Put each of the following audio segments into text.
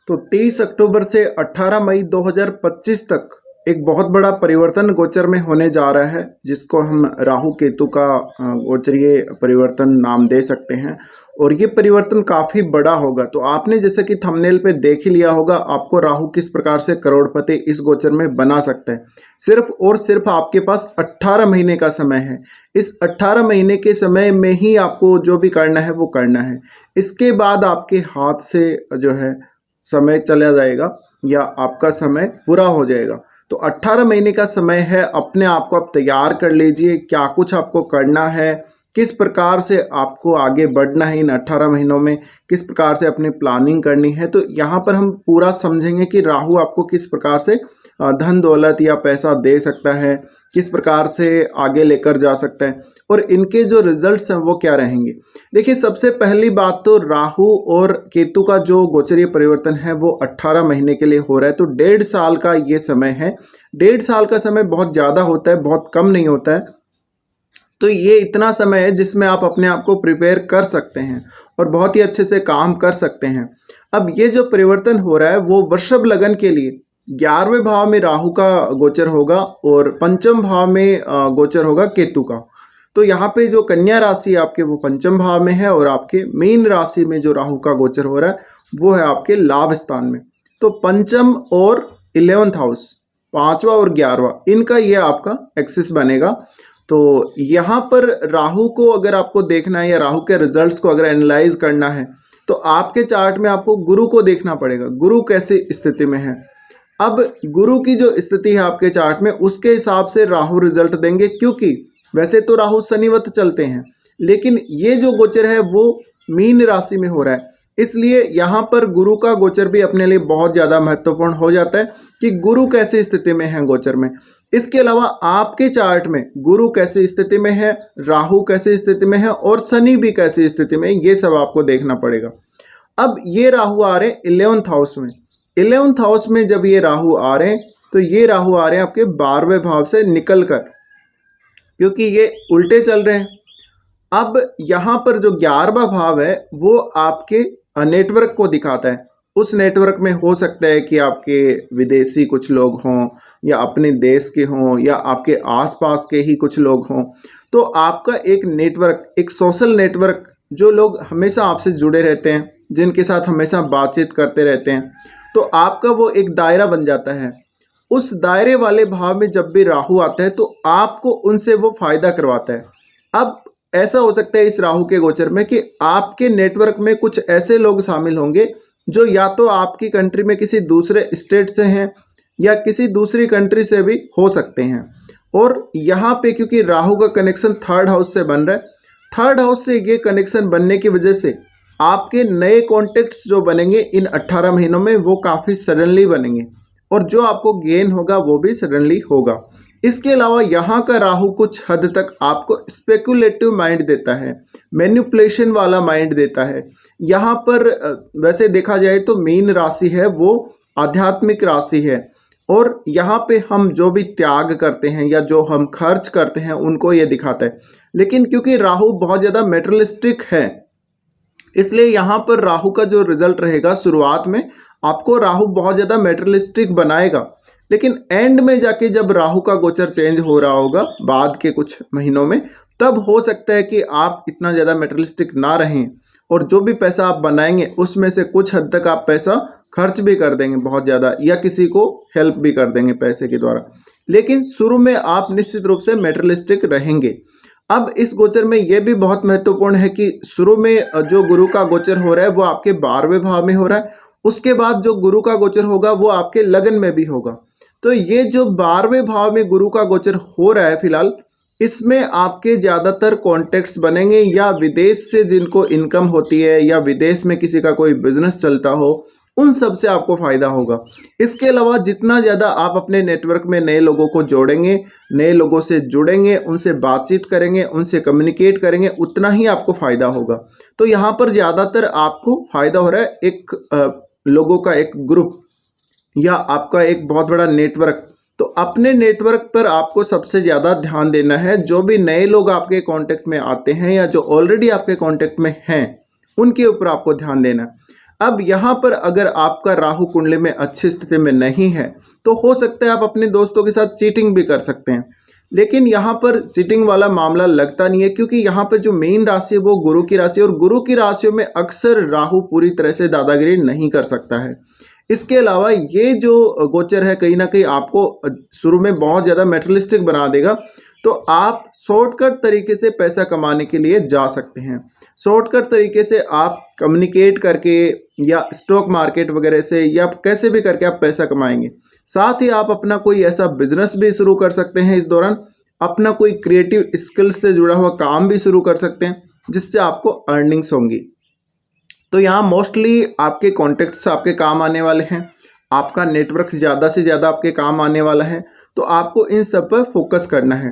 तो 30 अक्टूबर से 18 मई 2025 तक एक बहुत बड़ा परिवर्तन गोचर में होने जा रहा है, जिसको हम राहु केतु का गोचरीय परिवर्तन नाम दे सकते हैं। और ये परिवर्तन काफ़ी बड़ा होगा। तो आपने जैसे कि थंबनेल पे देख ही लिया होगा, आपको राहु किस प्रकार से करोड़पति इस गोचर में बना सकता है। सिर्फ और सिर्फ आपके पास 18 महीने का समय है। इस 18 महीने के समय में ही आपको जो भी करना है वो करना है। इसके बाद आपके हाथ से जो है समय चला जाएगा या आपका समय पूरा हो जाएगा। तो 18 महीने का समय है, अपने आप को आप तैयार कर लीजिए, क्या कुछ आपको करना है, किस प्रकार से आपको आगे बढ़ना है इन 18 महीनों में, किस प्रकार से अपनी प्लानिंग करनी है। तो यहाँ पर हम पूरा समझेंगे कि राहु आपको किस प्रकार से धन दौलत या पैसा दे सकता है, किस प्रकार से आगे लेकर जा सकता है और इनके जो रिजल्ट्स हैं वो क्या रहेंगे। देखिए, सबसे पहली बात तो राहु और केतु का जो गोचरीय परिवर्तन है वो 18 महीने के लिए हो रहा है। तो 1.5 साल का ये समय है। 1.5 साल का समय बहुत ज़्यादा होता है, बहुत कम नहीं होता है। तो ये इतना समय है जिसमें आप अपने आप को प्रिपेयर कर सकते हैं और बहुत ही अच्छे से काम कर सकते हैं। अब ये जो परिवर्तन हो रहा है वो वृषभ लगन के लिए 11वें भाव में राहु का गोचर होगा और पंचम भाव में गोचर होगा केतु का। तो यहाँ पे जो कन्या राशि आपके वो पंचम भाव में है और आपके मीन राशि में जो राहु का गोचर हो रहा है वो है आपके लाभ स्थान में। तो पंचम और 11th हाउस, 5वां और 11वां, इनका ये आपका एक्सिस बनेगा। तो यहाँ पर राहु को अगर आपको देखना है या राहु के रिजल्ट्स को अगर एनालाइज करना है तो आपके चार्ट में आपको गुरु को देखना पड़ेगा, गुरु कैसी स्थिति में है। अब गुरु की जो स्थिति है आपके चार्ट में उसके हिसाब से राहु रिजल्ट देंगे, क्योंकि वैसे तो राहु शनिवत चलते हैं लेकिन ये जो गोचर है वो मीन राशि में हो रहा है, इसलिए यहाँ पर गुरु का गोचर भी अपने लिए बहुत ज़्यादा महत्वपूर्ण हो जाता है कि गुरु कैसी स्थिति में है गोचर में। इसके अलावा आपके चार्ट में गुरु कैसी स्थिति में है, राहु कैसी स्थिति में है और शनि भी कैसी स्थिति में है, ये सब आपको देखना पड़ेगा। अब ये राहु आ रहे हैं 11th हाउस में। 11th हाउस में जब ये राहु आ रहे हैं तो ये राहु आ रहे हैं आपके 12वें भाव से निकल कर, क्योंकि ये उल्टे चल रहे हैं। अब यहाँ पर जो 11वां भाव है वो आपके नेटवर्क को दिखाता है। उस नेटवर्क में हो सकता है कि आपके विदेशी कुछ लोग हों या अपने देश के हों या आपके आसपास के ही कुछ लोग हों। तो आपका एक नेटवर्क, एक सोशल नेटवर्क, जो लोग हमेशा आपसे जुड़े रहते हैं, जिनके साथ हमेशा बातचीत करते रहते हैं, तो आपका वो एक दायरा बन जाता है। उस दायरे वाले भाव में जब भी राहु आता है तो आपको उनसे वो फायदा करवाता है। अब ऐसा हो सकता है इस राहु के गोचर में कि आपके नेटवर्क में कुछ ऐसे लोग शामिल होंगे जो या तो आपकी कंट्री में किसी दूसरे स्टेट से हैं या किसी दूसरी कंट्री से भी हो सकते हैं। और यहाँ पे क्योंकि राहु का कनेक्शन 3rd हाउस से बन रहा है, 3rd हाउस से ये कनेक्शन बनने की वजह से आपके नए कॉन्टेक्ट्स जो बनेंगे इन 18 महीनों में वो काफ़ी सडनली बनेंगे और जो आपको गेन होगा वो भी सडनली होगा। इसके अलावा यहाँ का राहु कुछ हद तक आपको स्पेकुलेटिव माइंड देता है, मैनिपुलेशन वाला माइंड देता है। यहाँ पर वैसे देखा जाए तो मीन राशि है वो आध्यात्मिक राशि है और यहाँ पे हम जो भी त्याग करते हैं या जो हम खर्च करते हैं उनको ये दिखाता है। लेकिन क्योंकि राहु बहुत ज़्यादा मेटेरियलिस्टिक है, इसलिए यहाँ पर राहु का जो रिजल्ट रहेगा शुरुआत में आपको राहु बहुत ज़्यादा मेटेरियलिस्टिक बनाएगा, लेकिन एंड में जाके जब राहु का गोचर चेंज हो रहा होगा बाद के कुछ महीनों में, तब हो सकता है कि आप इतना ज़्यादा मेटेरियलिस्टिक ना रहें और जो भी पैसा आप बनाएंगे उसमें से कुछ हद तक आप पैसा खर्च भी कर देंगे बहुत ज़्यादा, या किसी को हेल्प भी कर देंगे पैसे के द्वारा। लेकिन शुरू में आप निश्चित रूप से मेटेरियलिस्टिक रहेंगे। अब इस गोचर में यह भी बहुत महत्वपूर्ण है कि शुरू में जो गुरु का गोचर हो रहा है वो आपके 12वें भाव में हो रहा है, उसके बाद जो गुरु का गोचर होगा वो आपके लगन में भी होगा। तो ये जो 12वें भाव में गुरु का गोचर हो रहा है फिलहाल, इसमें आपके ज़्यादातर कॉन्टेक्ट्स बनेंगे या विदेश से जिनको इनकम होती है या विदेश में किसी का कोई बिजनेस चलता हो, उन सब से आपको फ़ायदा होगा। इसके अलावा जितना ज़्यादा आप अपने नेटवर्क में नए लोगों को जोड़ेंगे, नए लोगों से जुड़ेंगे, उनसे बातचीत करेंगे, उनसे कम्युनिकेट करेंगे, उतना ही आपको फ़ायदा होगा। तो यहाँ पर ज़्यादातर आपको फ़ायदा हो रहा है एक लोगों का एक ग्रुप या आपका एक बहुत बड़ा नेटवर्क। तो अपने नेटवर्क पर आपको सबसे ज़्यादा ध्यान देना है। जो भी नए लोग आपके कांटेक्ट में आते हैं या जो ऑलरेडी आपके कांटेक्ट में हैं उनके ऊपर आपको ध्यान देना है। अब यहाँ पर अगर आपका राहु कुंडली में अच्छी स्थिति में नहीं है तो हो सकता है आप अपने दोस्तों के साथ चीटिंग भी कर सकते हैं, लेकिन यहाँ पर चीटिंग वाला मामला लगता नहीं है, क्योंकि यहाँ पर जो मेन राशि है वो गुरु की राशि है और गुरु की राशियों में अक्सर राहु पूरी तरह से दादागिरी नहीं कर सकता है। इसके अलावा ये जो गोचर है कहीं ना कहीं आपको शुरू में बहुत ज़्यादा मेटेरियलिस्टिक बना देगा, तो आप शॉर्टकट तरीके से पैसा कमाने के लिए जा सकते हैं। शॉर्टकट तरीके से आप कम्युनिकेट करके या स्टॉक मार्केट वगैरह से या कैसे भी करके आप पैसा कमाएंगे। साथ ही आप अपना कोई ऐसा बिजनेस भी शुरू कर सकते हैं, इस दौरान अपना कोई क्रिएटिव स्किल्स से जुड़ा हुआ काम भी शुरू कर सकते हैं जिससे आपको अर्निंग्स होंगी। तो यहाँ मोस्टली आपके कॉन्टेक्ट्स आपके काम आने वाले हैं, आपका नेटवर्क ज़्यादा से ज़्यादा आपके काम आने वाला है, तो आपको इन सब पर फोकस करना है।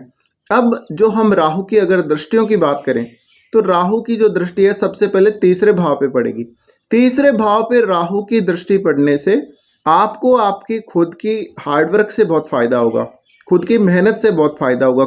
अब जो हम राहु की अगर दृष्टियों की बात करें तो राहु की जो दृष्टि है सबसे पहले तीसरे भाव पे पड़ेगी। तीसरे भाव पे राहु की दृष्टि पड़ने से आपको आपकी खुद की हार्डवर्क से बहुत फ़ायदा होगा, खुद की मेहनत से बहुत फ़ायदा होगा।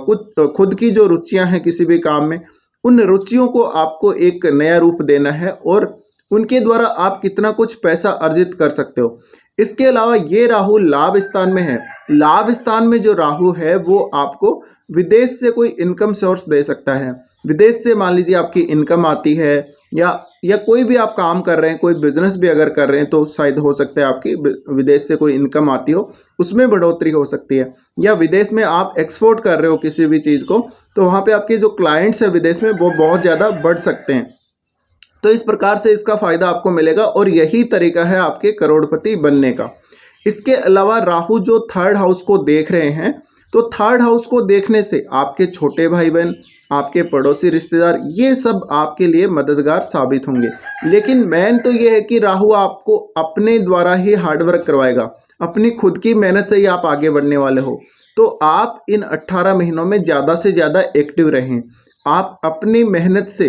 खुद की जो रुचियां हैं किसी भी काम में, उन रुचियों को आपको एक नया रूप देना है और उनके द्वारा आप कितना कुछ पैसा अर्जित कर सकते हो। इसके अलावा ये राहु लाभ स्थान में है। लाभ स्थान में जो राहु है वो आपको विदेश से कोई इनकम सोर्स दे सकता है। विदेश से मान लीजिए आपकी इनकम आती है या कोई भी आप काम कर रहे हैं, कोई बिजनेस भी अगर कर रहे हैं तो शायद हो सकता है आपकी विदेश से कोई इनकम आती हो, उसमें बढ़ोतरी हो सकती है। या विदेश में आप एक्सपोर्ट कर रहे हो किसी भी चीज़ को, तो वहाँ पे आपके जो क्लाइंट्स हैं विदेश में वो बहुत ज़्यादा बढ़ सकते हैं। तो इस प्रकार से इसका फ़ायदा आपको मिलेगा और यही तरीका है आपके करोड़पति बनने का। इसके अलावा राहु जो थर्ड हाउस को देख रहे हैं, तो थर्ड हाउस को देखने से आपके छोटे भाई बहन, आपके पड़ोसी रिश्तेदार, ये सब आपके लिए मददगार साबित होंगे। लेकिन मेन तो ये है कि राहु आपको अपने द्वारा ही हार्डवर्क करवाएगा, अपनी खुद की मेहनत से ही आप आगे बढ़ने वाले हो। तो आप इन 18 महीनों में ज़्यादा से ज़्यादा एक्टिव रहें, आप अपनी मेहनत से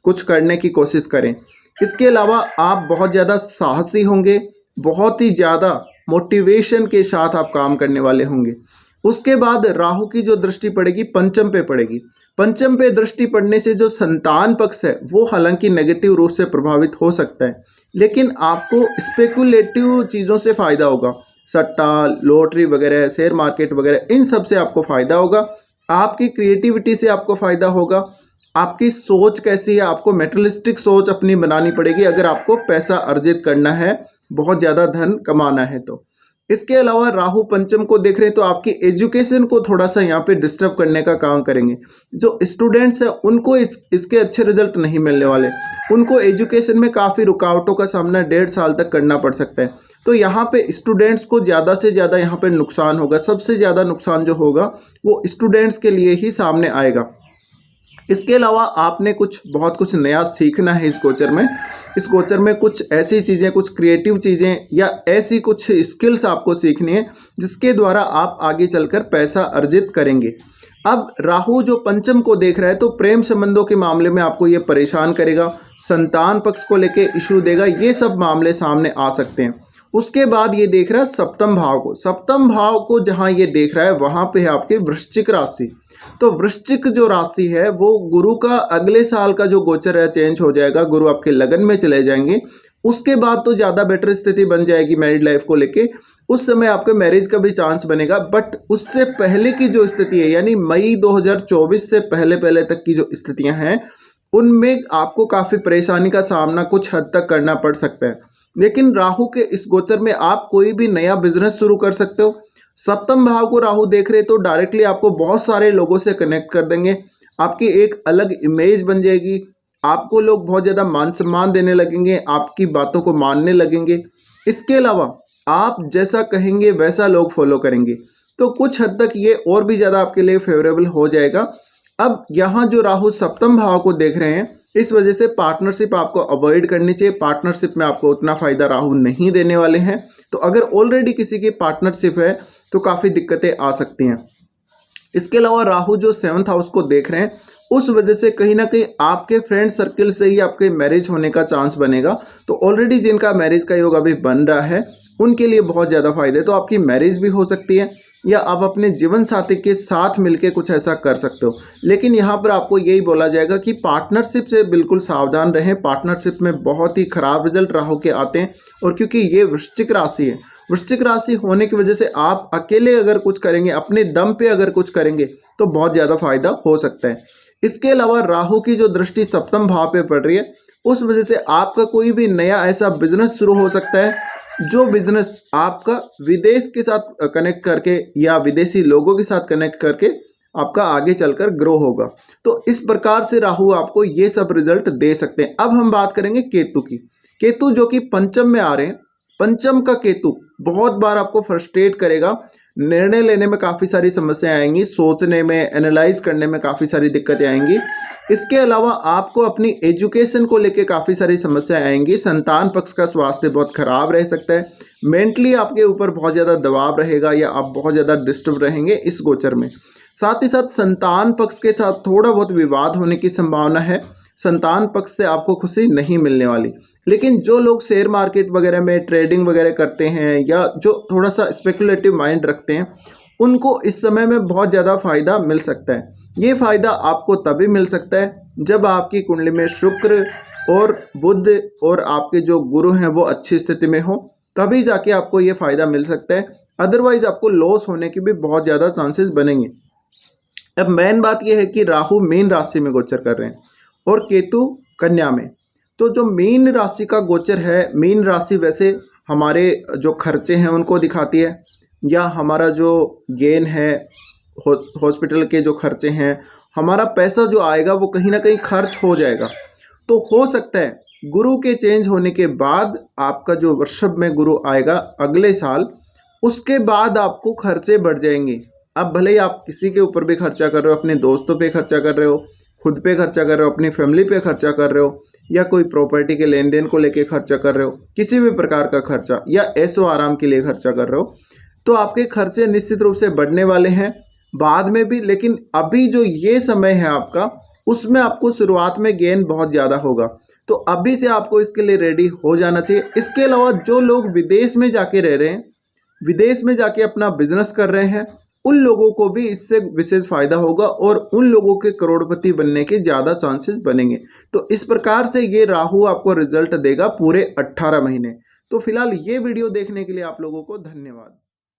कुछ करने की कोशिश करें। इसके अलावा आप बहुत ज़्यादा साहसी होंगे, बहुत ही ज़्यादा मोटिवेशन के साथ आप काम करने वाले होंगे। उसके बाद राहु की जो दृष्टि पड़ेगी पंचम पे पड़ेगी। पंचम पे दृष्टि पड़ने से जो संतान पक्ष है वो हालांकि नेगेटिव रूप से प्रभावित हो सकता है, लेकिन आपको स्पेकुलेटिव चीज़ों से फ़ायदा होगा। सट्टा, लॉटरी वगैरह, शेयर मार्केट वगैरह, इन सब से आपको फ़ायदा होगा। आपकी क्रिएटिविटी से आपको फ़ायदा होगा। आपकी सोच कैसी है, आपको मेटेरियलिस्टिक सोच अपनी बनानी पड़ेगी अगर आपको पैसा अर्जित करना है, बहुत ज़्यादा धन कमाना है तो। इसके अलावा राहु पंचम को देख रहे हैं तो आपकी एजुकेशन को थोड़ा सा यहाँ पे डिस्टर्ब करने का काम करेंगे। जो स्टूडेंट्स हैं उनको इसके अच्छे रिजल्ट नहीं मिलने वाले, उनको एजुकेशन में काफ़ी रुकावटों का सामना 1.5 साल तक करना पड़ सकता है। तो यहाँ पे स्टूडेंट्स को ज़्यादा से ज़्यादा यहाँ पे नुकसान होगा। सबसे ज़्यादा नुकसान जो होगा वो स्टूडेंट्स के लिए ही सामने आएगा। इसके अलावा आपने बहुत कुछ नया सीखना है इस गोचर में। इस गोचर में कुछ ऐसी चीज़ें, कुछ क्रिएटिव चीज़ें या ऐसी कुछ स्किल्स आपको सीखनी है जिसके द्वारा आप आगे चलकर पैसा अर्जित करेंगे। अब राहु जो पंचम को देख रहा है तो प्रेम संबंधों के मामले में आपको ये परेशान करेगा, संतान पक्ष को लेके इशू देगा, ये सब मामले सामने आ सकते हैं। उसके बाद ये देख रहा है सप्तम भाव को। सप्तम भाव को जहाँ ये देख रहा है वहाँ पे है आपकी वृश्चिक राशि। तो वृश्चिक जो राशि है वो गुरु का अगले साल का जो गोचर है चेंज हो जाएगा, गुरु आपके लगन में चले जाएंगे। उसके बाद तो ज़्यादा बेटर स्थिति बन जाएगी मैरिड लाइफ को लेके, उस समय आपके मैरिज का भी चांस बनेगा। बट उससे पहले की जो स्थिति है यानी मई 2024 से पहले तक की जो स्थितियां हैं उनमें आपको काफ़ी परेशानी का सामना कुछ हद तक करना पड़ सकता है। लेकिन राहु के इस गोचर में आप कोई भी नया बिजनेस शुरू कर सकते हो। सप्तम भाव को राहु देख रहे तो डायरेक्टली आपको बहुत सारे लोगों से कनेक्ट कर देंगे, आपकी एक अलग इमेज बन जाएगी, आपको लोग बहुत ज़्यादा मान सम्मान देने लगेंगे, आपकी बातों को मानने लगेंगे। इसके अलावा आप जैसा कहेंगे वैसा लोग फॉलो करेंगे, तो कुछ हद तक ये और भी ज़्यादा आपके लिए फेवरेबल हो जाएगा। अब यहाँ जो राहु सप्तम भाव को देख रहे हैं इस वजह से पार्टनरशिप आपको अवॉइड करनी चाहिए। पार्टनरशिप में आपको उतना फ़ायदा राहु नहीं देने वाले हैं। तो अगर ऑलरेडी किसी की पार्टनरशिप है तो काफ़ी दिक्कतें आ सकती हैं। इसके अलावा राहु जो 7th हाउस को देख रहे हैं उस वजह से कहीं ना कहीं आपके फ्रेंड सर्किल से ही आपके मैरिज होने का चांस बनेगा। तो ऑलरेडी जिनका मैरिज का योग अभी बन रहा है उनके लिए बहुत ज़्यादा फायदे। तो आपकी मैरिज भी हो सकती है या आप अपने जीवन साथी के साथ मिलकर कुछ ऐसा कर सकते हो। लेकिन यहाँ पर आपको यही बोला जाएगा कि पार्टनरशिप से बिल्कुल सावधान रहें। पार्टनरशिप में बहुत ही खराब रिजल्ट राहु के आते हैं। और क्योंकि ये वृश्चिक राशि है, वृश्चिक राशि होने की वजह से आप अकेले अगर कुछ करेंगे, अपने दम पे अगर कुछ करेंगे तो बहुत ज़्यादा फायदा हो सकता है। इसके अलावा राहु की जो दृष्टि सप्तम भाव पे पड़ रही है, उस वजह से आपका कोई भी नया ऐसा बिजनेस शुरू हो सकता है जो बिजनेस आपका विदेश के साथ कनेक्ट करके या विदेशी लोगों के साथ कनेक्ट करके आपका आगे चलकर ग्रो होगा। तो इस प्रकार से राहु आपको ये सब रिजल्ट दे सकते हैं। अब हम बात करेंगे केतु की। केतु जो कि पंचम में आ रहे हैं, पंचम का केतु बहुत बार आपको फ्रस्ट्रेट करेगा। निर्णय लेने में काफ़ी सारी समस्याएं आएंगी, सोचने में, एनालाइज करने में काफ़ी सारी दिक्कतें आएंगी। इसके अलावा आपको अपनी एजुकेशन को लेके काफ़ी सारी समस्याएं आएंगी। संतान पक्ष का स्वास्थ्य बहुत खराब रह सकता है। मेंटली आपके ऊपर बहुत ज़्यादा दबाव रहेगा या आप बहुत ज़्यादा डिस्टर्ब रहेंगे इस गोचर में। साथ ही साथ संतान पक्ष के साथ थोड़ा बहुत विवाद होने की संभावना है। संतान पक्ष से आपको खुशी नहीं मिलने वाली। लेकिन जो लोग शेयर मार्केट वगैरह में ट्रेडिंग वगैरह करते हैं या जो थोड़ा सा स्पेकुलेटिव माइंड रखते हैं, उनको इस समय में बहुत ज़्यादा फायदा मिल सकता है। ये फायदा आपको तभी मिल सकता है जब आपकी कुंडली में शुक्र और बुध और आपके जो गुरु हैं वो अच्छी स्थिति में हो, तभी जाके आपको ये फायदा मिल सकता है। अदरवाइज आपको लॉस होने की भी बहुत ज़्यादा चांसेस बनेंगे। अब मेन बात यह है कि राहु मीन राशि में गोचर कर रहे हैं और केतु कन्या में। तो जो मीन राशि का गोचर है, मीन राशि वैसे हमारे जो खर्चे हैं उनको दिखाती है, या हमारा जो गेन है, हॉस्पिटल के जो खर्चे हैं, हमारा पैसा जो आएगा वो कहीं ना कहीं खर्च हो जाएगा। तो हो सकता है गुरु के चेंज होने के बाद आपका जो वृषभ में गुरु आएगा अगले साल, उसके बाद आपको खर्चे बढ़ जाएंगे। अब भले ही आप किसी के ऊपर भी खर्चा कर रहे हो, अपने दोस्तों पे खर्चा कर रहे हो, खुद पे खर्चा कर रहे हो, अपनी फैमिली पे खर्चा कर रहे हो, या कोई प्रॉपर्टी के लेन देन को लेके खर्चा कर रहे हो, किसी भी प्रकार का खर्चा, या ऐशो आराम के लिए खर्चा कर रहे हो, तो आपके खर्चे निश्चित रूप से बढ़ने वाले हैं बाद में भी। लेकिन अभी जो ये समय है आपका, उसमें आपको शुरुआत में गेन बहुत ज़्यादा होगा। तो अभी से आपको इसके लिए रेडी हो जाना चाहिए। इसके अलावा जो लोग विदेश में जाके रह रहे हैं, विदेश में जाके अपना बिजनेस कर रहे हैं, उन लोगों को भी इससे विशेष फायदा होगा और उन लोगों के करोड़पति बनने के ज़्यादा चांसेस बनेंगे। तो इस प्रकार से ये राहु आपको रिजल्ट देगा पूरे 18 महीने। तो फिलहाल ये वीडियो देखने के लिए आप लोगों को धन्यवाद।